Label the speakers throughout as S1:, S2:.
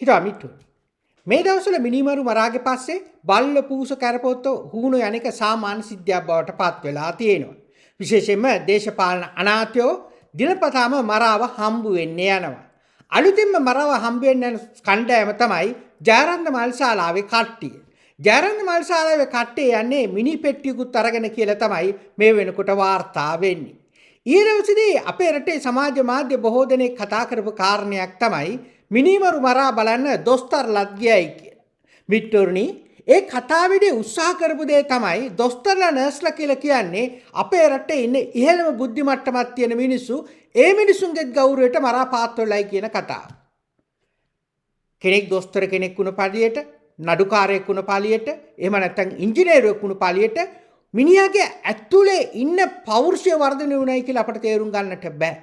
S1: හිටවා මිට්ටු. මේ දවස්වල මිනිමරු මරාගේ පස්සේ බල්ල පූස කරපොත්ත හුණු යන්නේක සාමාන්‍ය සිද්ධියක් බවට පත් වෙලා තියෙනවා. විශේෂයෙන්ම දේශපාලන අනාත්‍යෝ දිනපතාම මරාව හම්බු වෙන්නේ යනවා. අලුතින්ම මරාව හම්බ වෙන්න යන කණ්ඩායම තමයි ජයරන්ද මල්ශාලාවේ කට්ටිය. ජයරන්ද මල්ශාලාවේ කට්ටිය යන්නේ මිනි පෙට්ටියකුත් අරගෙන කියලා තමයි මේ වෙනකොට වාර්තා වෙන්නේ. ඊළඟටදී අපේ රටේ සමාජ මාධ්‍ය බොහෝ දෙනෙක් කතා කරපු කාරණයක් තමයි මිනිමරු මරා බලන්න දොස්තරලත් ගියයි කියලා. මිට්ටෝර්නි ඒ කතාවේදී උත්සාහ කරපු දේ තමයි දොස්තරලා නර්ස්ලා කියලා කියන්නේ අපේ රටේ ඉන්න ඉහළම බුද්ධි මට්ටමක් තියෙන මිනිස්සු ඒ මිනිසුන්ගේ ගෞරවයට මරා පාත්‍රලයි කියන කතාව. කෙනෙක් දොස්තර කෙනෙක් වුණ පළියට, නඩුකාරයෙක් වුණ පළියට, එහෙම නැත්නම් ඉංජිනේරුවෙක් වුණ පළියට මිනිහාගේ ඇතුලේ ඉන්න පෞරුෂය වර්ධනය වුණයි කියලා අපට තේරුම් ගන්නට බෑ.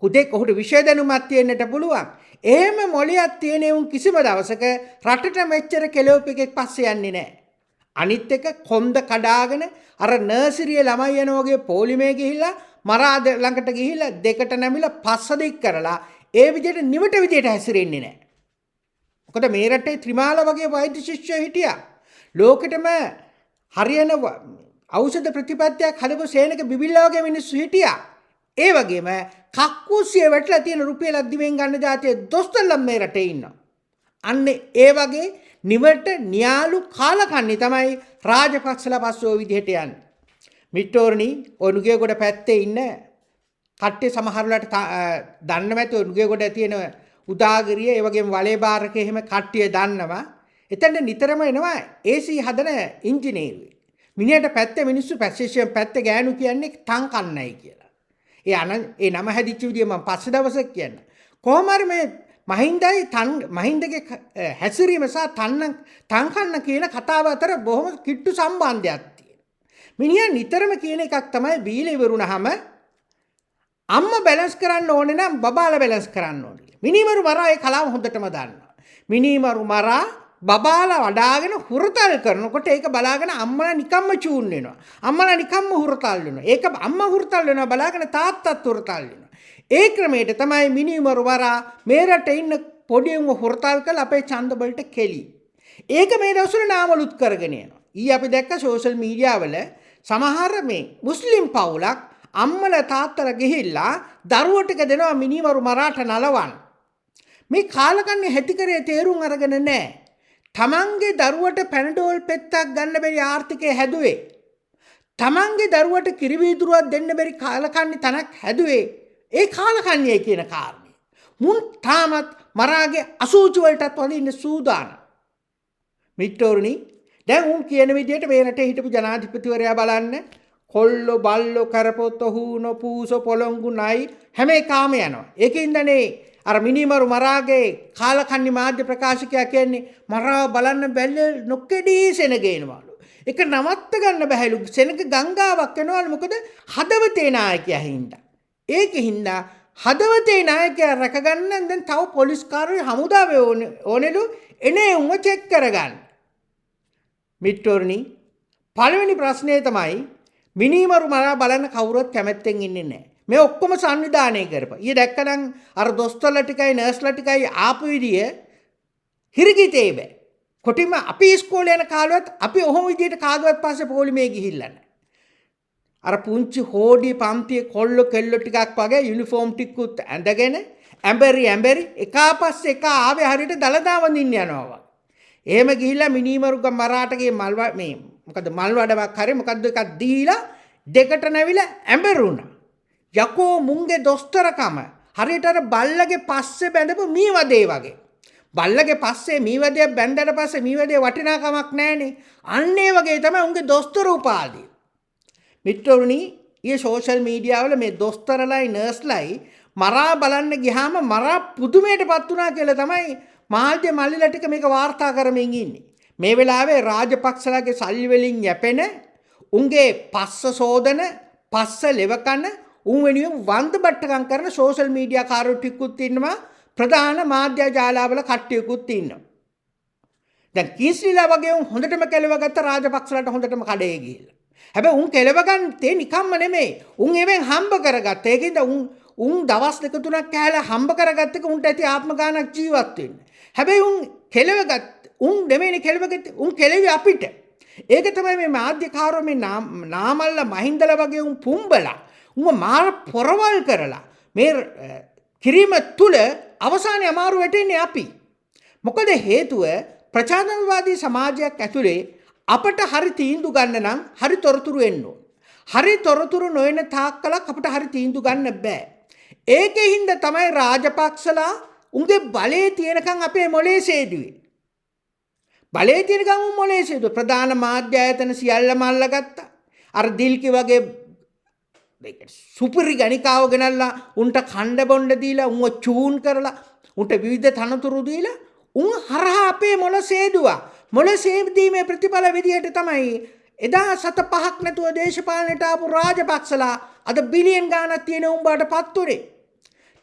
S1: හුදෙක් ඔහුට විෂය දැනුමක් තියෙන්නට පුළුවන්. එහෙම මොළයක් තියෙන උන් කිසිම දවසක රටට මෙච්චර කෙලවපෙකෙක් පස්සේ යන්නේ නැහැ. අනිත් එක කොන්ද කඩාගෙන අර නර්සරියේ ළමයි යන වගේ පොලිමේ ගිහිල්ලා මරා ළඟට ගිහිල්ලා දෙකට නැමිලා පස්ස දික් කරලා ඒ විදිහට නිවට විදිහට හැසිරෙන්නේ නැහැ. මොකද මේ රටේ ත්‍රිමාල වගේ වෛද්‍ය ශිෂ්‍යයෝ හිටියා. ලෝකෙටම හරියන ඖෂධ ප්‍රතිපත්තියක් හදපු සේනක බිබිල්ලා වගේ මිනිස්සු හිටියා. ඒ වගේම කක්කුසිය වැටලා තියෙන රුපියලක් දිවෙන් ගන්න જાතිය දොස්තරලා මේ රටේ ඉන්නවා. අන්නේ ඒ වගේ නිවට න්‍යාලු කාලකන්ණි තමයි රාජපක්ෂලා පස්සෝ විදිහට යන්නේ. මිට්ටෝර්නි ඔනුගේගොඩ පැත්තේ ඉන්න කට්ටිය සමහරවලට දන්න නැති ඔනුගේගොඩ තියෙන උදාගරිය ඒ වගේම වලේ බාරක එහෙම කට්ටිය දන්නවා. එතන නිතරම එනවා AC හදන ඉංජිනේරුවෙක්. මිනිහට පැත්තේ මිනිස්සු පැසේජර් පැත්තේ ගෑනු කියන්නේ තන් කන්නයි කියලා. ඒ නම හැදිච්ච විදිය මම පස්සේ දවසක් කියන්න. කොහොම හරි මේ මහින්දගේ හැසිරීම සහ තන්කන්න කියන කතාව අතර බොහොම කිට්ටු සම්බන්ධයක් තියෙනවා. මිනිහා නිතරම කියන එකක් තමයි බීලා ඉවරුනහම අම්මා බැලන්ස් කරන්න ඕනේ නම් බබාලා බැලන්ස් කරන්න ඕනේ. මිනිමරු මරා ඒ කලාව හොඳටම දන්නවා. මිනිමරු මරා බබාලා වඩාගෙන හුරතල් කරනකොට ඒක බලාගෙන අම්මලා නිකම්ම චූන් වෙනවා. අම්මලා නිකම්ම හුරතල් වෙනවා. ඒක අම්මා හුරතල් වෙනවා බලාගෙන තාත්තත් හුරතල් වෙනවා. ඒ ක්‍රමයට තමයි මිනිමරු වරා මේ රටේ ඉන්න පොඩි උන් හුරතල් කරලා අපේ ඡන්ද වලට කෙලි. ඒක මේ දවස්වල නාමලුත් කරගෙන යනවා. අපි දැක්ක සෝෂල් මීඩියා වල සමහර මේ මුස්ලිම් පවුලක් අම්මලා තාත්තලා ගිහිල්ලා දරුවෝ ටික දෙනවා මිනිමරු මරාට නලවන්න. මේ කාලකන්ණි හැටිකරේ තේරුම් අරගෙන නැහැ. තමන්ගේ දරුවට පැනඩෝල් පෙත්තක් ගන්න බැරි ආර්ථිකය හැදුවේ. තමන්ගේ දරුවට කිරිවීදුරුවක් දෙන්න බැරි කාලකන්ණි තනක් හැදුවේ. ඒ කාලකන්ණියයි කියන කාරණේ. මුන් තාමත් මරාගේ අසූචි වලටත් වදින්න සූදානම්. මිට්ටෝරුනි දැන් උන් කියන විදිහට මේ රටේ හිටපු ජනාධිපතිවරයා බලන්න කොල්ලෝ බල්ලෝ කරපොත්ත හූනෝ පූසෝ පොළොංගු නයි හැම එකම යනවා. ඒකින්දනේ අර මිනිමරු මරාගේ කාලකන්ණි මාධ්‍ය ප්‍රකාශකයා කියන්නේ මරා බලන්න බැල්ලේ නොකෙඩී සෙනගේනවලු. ඒක නවත්ත ගන්න බැහැලු. සෙනග ගංගාවක් වෙනවලු. මොකද හදවතේ නායකයා හින්දා. ඒකින්ද හදවතේ නායකයා රැකගන්න දැන් තව පොලිස් කාර්ය හමුදාවේ ඕනෙලු එනේ උන්ව චෙක් කරගන්න. මිට්ටෝර්නි පළවෙනි ප්‍රශ්නේ තමයි මිනිමරු මරා බලන්න කවුරුත් කැමැත්තෙන් ඉන්නේ නැහැ. මේ ඔක්කොම සංවිධානය කරපුවා. ඊය දැක්කනම් අර දොස්තරලා ටිකයි නර්ස්ලා ටිකයි ආපු විදිය හිරිගිතේ බෑ. කොටිම අපි ඉස්කෝලේ යන කාලෙවත් අපි ඔහොම විදියට කාගවත් පස්සේ පොලිමේ ගිහිල්ලා නැහැ. අර පුංචි හෝඩි පන්තියේ කොල්ල කෙල්ල ටිකක් වගේ යුනිෆෝම් ටිකකුත් ඇඳගෙන ඇඹරි එකාපස්සේ එක ආවේ හරියට දලදා වඳින්න යනවා. එහෙම ගිහිල්ලා මිනිමරුග මරාටගේ මල් වඩවක් හරි මොකද්ද එකක් දීලා දෙකට නැවිලා ඇඹරුණා. යකෝ මුංගේ දොස්තරකම හරියට අර බල්ලගේ පස්සේ බැඳපු මීවදේ වගේ. බල්ලගේ පස්සේ මීවදේ බැඳලා පස්සේ මීවදේ වටිනාකමක් නැහනේ. අන්න ඒ වගේ තමයි උන්ගේ දොස්තර උපාධිය. මිත්‍රෝනි ඊ සෝෂල් මීඩියා වල මේ දොස්තරලයි නර්ස්ලයි මරා බලන්න ගියාම මරා පුදුමයටපත් වුණා කියලා තමයි මාධ්‍ය මල්ලිලා ටික මේක වාර්තා කරමින් ඉන්නේ. මේ වෙලාවේ රාජපක්ෂලාගේ සල්ලි වලින් යැපෙන උන්ගේ පස්ස සෝදන පස්ස ලෙවකන උන් වෙනුවෙන් වන්ද බට්ටකම් කරන සෝෂල් මීඩියා කාරෝ ටිකුත් ඉන්නවා. ප්‍රධාන මාධ්‍ය ජාලාවල කට්ටියකුත් ඉන්නවා. දැන් කීස්ලිලා වගේ උන් හොඳටම කෙලවගත්ත රාජපක්ෂලාට හොඳටම කඩේ ගිහිල්ලා. හැබැයි උන් කෙලවගත්තේ නිකම්ම නෙමෙයි. උන් එවෙන් හම්බ කරගත්ත. ඒකින්ද උන් දවස් දෙක තුනක් කෑලා හම්බ කරගත්ත එක උන්ට ඇති ආත්ම ගානක් ජීවත් වෙන්න. හැබැයි උන් නෙමෙයිනේ කෙලවගත්තේ. උන් කෙලවි අපිට. ඒක තමයි මේ මාධ්‍යකාරෝ මේ නාමල්ල මහින්දල වගේ උන් පුම්බලා උන් මාර පොරවල් කරලා මේ කිරීම තුල අවසානයේ අමාරු වෙටෙන්නේ අපි. මොකද හේතුව ප්‍රජාතන්ත්‍රවාදී සමාජයක් ඇතුලේ අපට හරි තීන්දුව ගන්න නම් හරි තොරතුරු එන්න ඕන. හරි තොරතුරු නොයන තාක් කලක් අපට හරි තීන්දුව ගන්න බෑ. ඒකේ හින්දා තමයි රාජපක්ෂලා උන්ගේ බලයේ තියෙනකන් අපේ මොලේ සේදුවේ. බලයේ තියෙනකන් උන් මොලේ සේදුව ප්‍රධාන මාධ්‍ය ආයතන සියල්ලම අල්ලගත්තා. අර දිල්කි වගේ සුපිරි ගණිකාව ගෙනල්ලා උන්ට කණ්ඩ බොණ්ඩ දීලා උන්ව චූන් කරලා උන්ට විවිධ තනතුරු දීලා උන් හරහා අපේ මොළ සේදුවා. මොළ සේදීමේ ප්‍රතිඵල විදියට තමයි එදා සත පහක් නැතුව දේශපාලනයට ආපු රාජපක්ෂලා අද බිලියන් ගාණක් තියෙන උඹට පත් උනේ.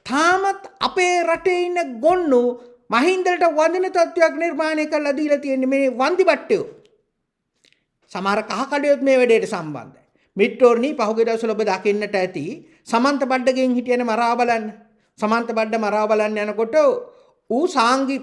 S1: තාමත් අපේ රටේ ඉන්න ගොන්නු මහින්දලට වඳින තත්වයක් නිර්මාණය කරලා දීලා තියෙන්නේ මේ වන්දිබට්ටයෝ. සමහර කහකඩියොත් මේ වැඩේට සම්බන්ධයි. මිට්ටෝර්නි පහුගිය දවස්වල ඔබ දකින්නට ඇති සමන්ත බඩ්ඩගෙන් හිටියනේ මරා බලන්න. සමන්ත බඩ්ඩ මරා බලන්න යනකොට ඌ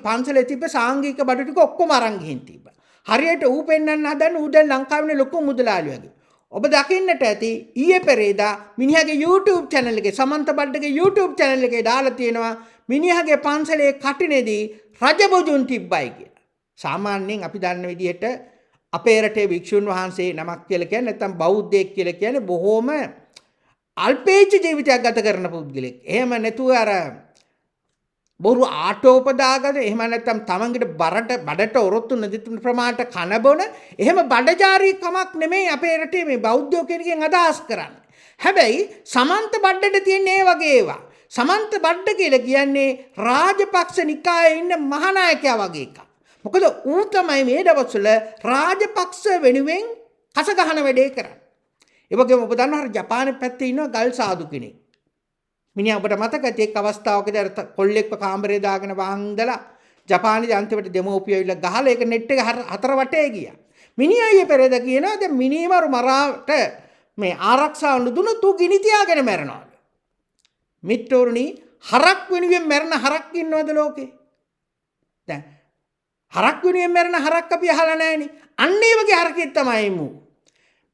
S1: පන්සලේ තිබ්බ සාංගික බඩු ටික ඔක්කොම අරන් ගිහින් තිබ්බා. හරියට ඌ පෙන්නන්න හදන ඌ දැන් ලංකාවේ ලොකු මුදලාලි වගේ. ඔබ දකින්නට ඇති ඊයේ පෙරේදා මිනිහාගේ YouTube channel එකේ සමන්ත බඩ්ඩගේ YouTube channel එකේ දාලා තියෙනවා මිනිහාගේ පන්සලේ කටිනේදී රජබොජුන් තිබ්බයි කියලා. සාමාන්‍යයෙන් අපි දන්න විදිහට අපේ රටේ වික්ෂුන් වහන්සේ නමක් කියලා කියන්නේ නැත්නම් බෞද්ධයෙක් කියලා කියන්නේ බොහොම අල්පේච්ඡ ජීවිතයක් ගත කරන පුද්ගලෙක්. එහෙම නැතුව අර බොරු ආටෝපදාගද එහෙම නැත්නම් තමන්ගේ බඩට ඔරොත්තු නැති ප්‍රමාණයට කන බොන එහෙම බඩජාරී කමක් නෙමෙයි අපේ රටේ මේ බෞද්ධයෝ කෙනකින් අදහස් කරන්නේ. හැබැයි සමන්ත බඩට තියෙන ඒ වගේ ඒවා. සමන්ත බඩ කියලා කියන්නේ රාජපක්ෂ නිකායේ ඉන්න මහානායකයා වගේ එකක්. මොකද ඌ තමයි මේ දවස්වල රාජපක්ෂ වෙනුවෙන් කස ගහන වැඩේ කරන්නේ. ඒ වගේම ඔබ දන්නවා ජපානයේ පැත්තේ ඉන්න ගල් සාදු කෙනෙක්. මිනිහා ඔබට මතකද එක් අවස්ථාවකදී අර කොල්ලෙක්ව කාමරේ දාගෙන වහංගදලා ජපානයේ අන්තිමට දෙමෝපියෝ ඇවිල්ලා ගහලා ඒක නෙට් එක හතර වටේ ගියා. මිනිහා ඊයේ පෙරේද කියනවා දැන් මිනිමරු මරාට මේ ආරක්ෂාව නොදුන්නොත් ඌ ගිනි තියාගෙන මැරෙනවා. මිත්‍රෝනි හරක් වෙනුවෙන් මැරෙන හරක් ඉන්නවද ලෝකේ? දැන් හරක් වෙනුවෙන් මැරෙන හරක් අපි අහලා නැහැනේ. අන්න ඒ වගේ හරකෙක් තමයි මු.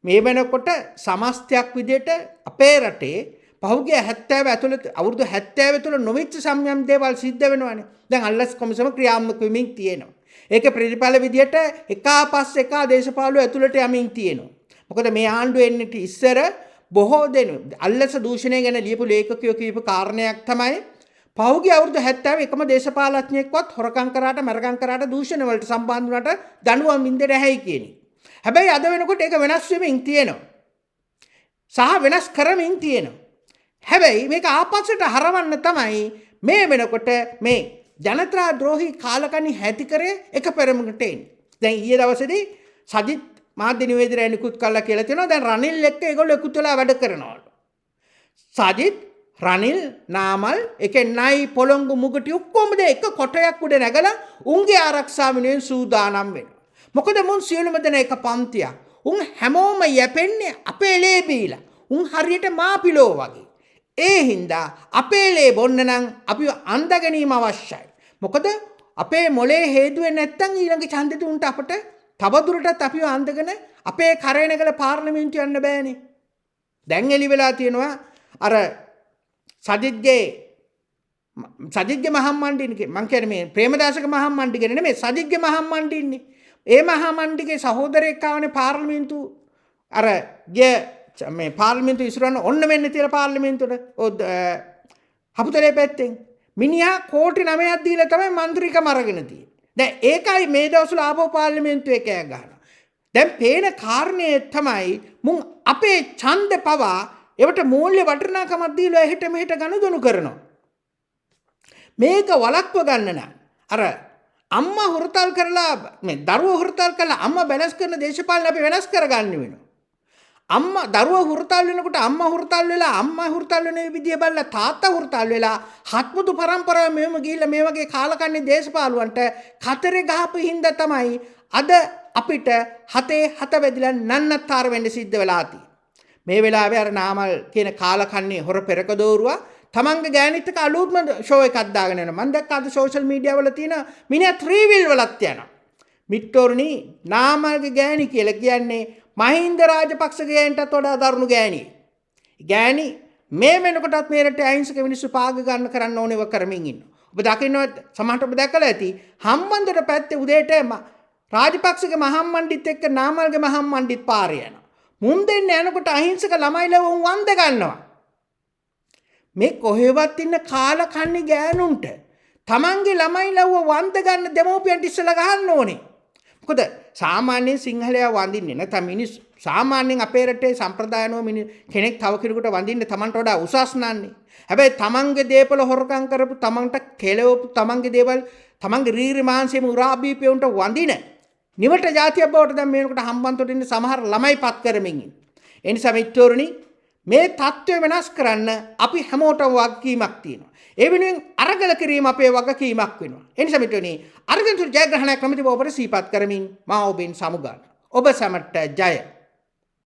S1: මේ වෙනකොට සමස්තයක් විදියට අපේ රටේ පහුගිය 70 ඇතුළත අවුරුදු 70 තුළ නොවිච්ච සම්යම් දේවල් සිද්ධ වෙනවානේ. දැන් අල්ලස් කොමිසම ක්‍රියාත්මක වෙමින් තියෙනවා. ඒකේ ප්‍රතිඵල විදියට එකපස් එක දේශපාලුව ඇතුළට යමින් තියෙනවා. මොකද මේ ආණ්ඩුව එන්නට ඉස්සර බොහෝ දෙනෙක් අල්ලස් දූෂණය ගැන ලියපු ලේඛකයෝ කියපු කාරණයක් තමයි පහුගිය අවුරුදු 70 එකම දේශපාලඥයෙක්වත් හොරකම් කරාට මරකම් කරාට දූෂණ වලට සම්බන්ධ වුණාට දඬුවම් වින්දේ නැහැයි කියන්නේ. හැබැයි අද වෙනකොට ඒක වෙනස් වෙමින් තියෙනවා. සහ වෙනස් කරමින් තියෙනවා. හැබැයි මේක ආපස්සට හරවන්න තමයි මේ වෙනකොට මේ ජනතා ද්‍රෝහී කාලකණ්ණි හැටි කරේ එක පෙරමුණට එන්නේ. දැන් ඊයේ දවසේදී සජිත් මාධ්‍ය නිවේදනය නිකුත් කළා කියලා තියෙනවා. දැන් රනිල් එක්ක ඒගොල්ලෝ එකතු වෙලා වැඩ කරනවලු. සජිත් රනිල් නාමල් එකේ නයි පොළොංගු මුගටි ඔක්කොම එක කොටයක් උඩ නැගලා උන්ගේ ආරක්ෂාව වෙනුවෙන් සූදානම් වෙනවා. මොකද මුන් සියලුම දෙනා එක පන්තියක්. උන් හැමෝම යැපෙන්නේ අපේ ලේ බීලා. උන් හරියට මාපිලෝ වගේ. ඒ හින්දා අපේ ලේ බොන්න නම් අපිව අන්ද ගැනීම අවශ්‍යයි. මොකද අපේ මොලේ හේතුවේ නැත්තම් ඊළඟ ඡන්දෙට උන්ට අපට තවදුරටත් අපිව අන්දගෙන අපේ කරේ නැගලා පාර්ලිමේන්තුව යන්න බෑනේ. දැන් එලි වෙලා තියෙනවා අර සජිත්ගේ මහම්මණ්ඩින්නේ මං කියන්නේ මේ ප්‍රේමදාසක මහම්මණ්ඩිගේ නෙමෙයි සජිත්ගේ මහම්මණ්ඩින්නේ. ඒ මහම්මණ්ඩිගේ සහෝදරයෙක් ආවනේ පාර්ලිමේන්තුව අර මේ පාර්ලිමේන්තුව ඉස්සරහන ඔන්න වෙන්න තියලා පාර්ලිමේන්තුවට හපුතලේ පැත්තෙන් මිනිහා කෝටි 9ක් දීලා තමයි മന്ത്രിකම අරගෙන තියෙන්නේ. දැන් ඒකයි මේ දවස්වල ආපහු පාර්ලිමේන්තුවේ කෑ ගහනවා. දැන් පේන කාරණේ තමයි මුන් අපේ ඡන්ද පවා ඒවට මූල්‍ය වටිනාකමක් දීලා එහෙට මෙහෙට ගනුදෙනු කරනවා. මේක වළක්ව ගන්න නම් අර අම්මා හොරතල් කරලා මේ දරුවෝ හොරතල් කරලා අම්මා වෙනස් කරන දේශපාලන අපි වෙනස් කරගන්න වෙනවා. අම්මා දරුවා හුරතල් වෙනකොට අම්මා හුරතල් වෙන විදිය බලලා තාත්තා හුරතල් වෙලා හත්මුතු පරම්පරාව මෙහෙම ගිහිල්ලා මේ වගේ කාලකන්ණි දේශපාලුවන්ට කතරේ ගහපු හින්දා තමයි අද අපිට හතේ හත වැදිලා නන්නත්තර වෙන්න සිද්ධ වෙලා තියෙන්නේ. මේ වෙලාවේ අර නාමල් කියන කාලකන්ණි හොර පෙරක දෝරුවා තමන්ගේ ගෑනිත් එක්ක අලුත්ම ෂෝ එකක් දාගෙන යනවා. මම දැක්ක අද සෝෂල් මීඩියා වල තියෙන මිනිහා 3 wheel වලත් යනවා. මිට්ටෝරුනි නාමල්ගේ ගෑණි කියලා කියන්නේ මහින්ද රාජපක්ෂ ගෑණිටත් වඩා දරුණු ගෑණි. ගෑණි මේ වෙනකොටත් මේ රටේ අහිංසක මිනිස්සු පාග ගන්න කරන්න ඕනේව කරමින් ඉන්නවා. ඔබ දකින්නවත් සමහරට ඔබ දැකලා ඇති හම්බන්තොට පැත්තේ උදේට රාජපක්ෂගේ මහම්මණ්ඩිත් එක්ක නාමල්ගේ මහම්මණ්ඩිත් පාරේ යනවා. මුන් දෙන්න යනකොට අහිංසක ළමයි ලව උන් වන්ද ගන්නවා. මේ කොහෙවත් ඉන්න කාල කන්නේ ගෑනුන්ට තමන්ගේ ළමයි ලව්ව වන්ද ගන්න දෙමෝපියන්ට ඉස්සලා ගහන්න ඕනේ. මොකද සාමාන්‍යයෙන් සිංහලයා වඳින්නේ නැත්නම් මිනිස් සාමාන්‍යයෙන් අපේ රටේ සම්ප්‍රදායනෝ කෙනෙක් තව කෙනෙකුට වඳින්න තමන්ට වඩා උසස් නන්නේ. හැබැයි තමන්ගේ දේපල හොරකම් කරපු තමන්ට කෙලවපු තමන්ගේ දේවල් තමන්ගේ රීරි මාංශෙම උරා බීපෙවුන්ට වඳින නිවට જાතියක් බවට දැන් මේනකොට හම්බන්තොට ඉන්න සමහර ළමයි පත් කරමින් ඉන්නේ. ඒ නිසා මිත්‍රෝනි මේ தত্ত্বය වෙනස් කරන්න අපි හැමෝටම වගකීමක් තියෙනවා. ඒ වෙනුවෙන් අරගල කිරීම අපේ වගකීමක් වෙනවා. ඒ නිසා මිත්‍රෝනි අරගල ජයග්‍රහණයක් කමිටුව ඔබට සිහිපත් කරමින් මා ඔබෙන් සමුගන්න. ඔබ සැමට ජය.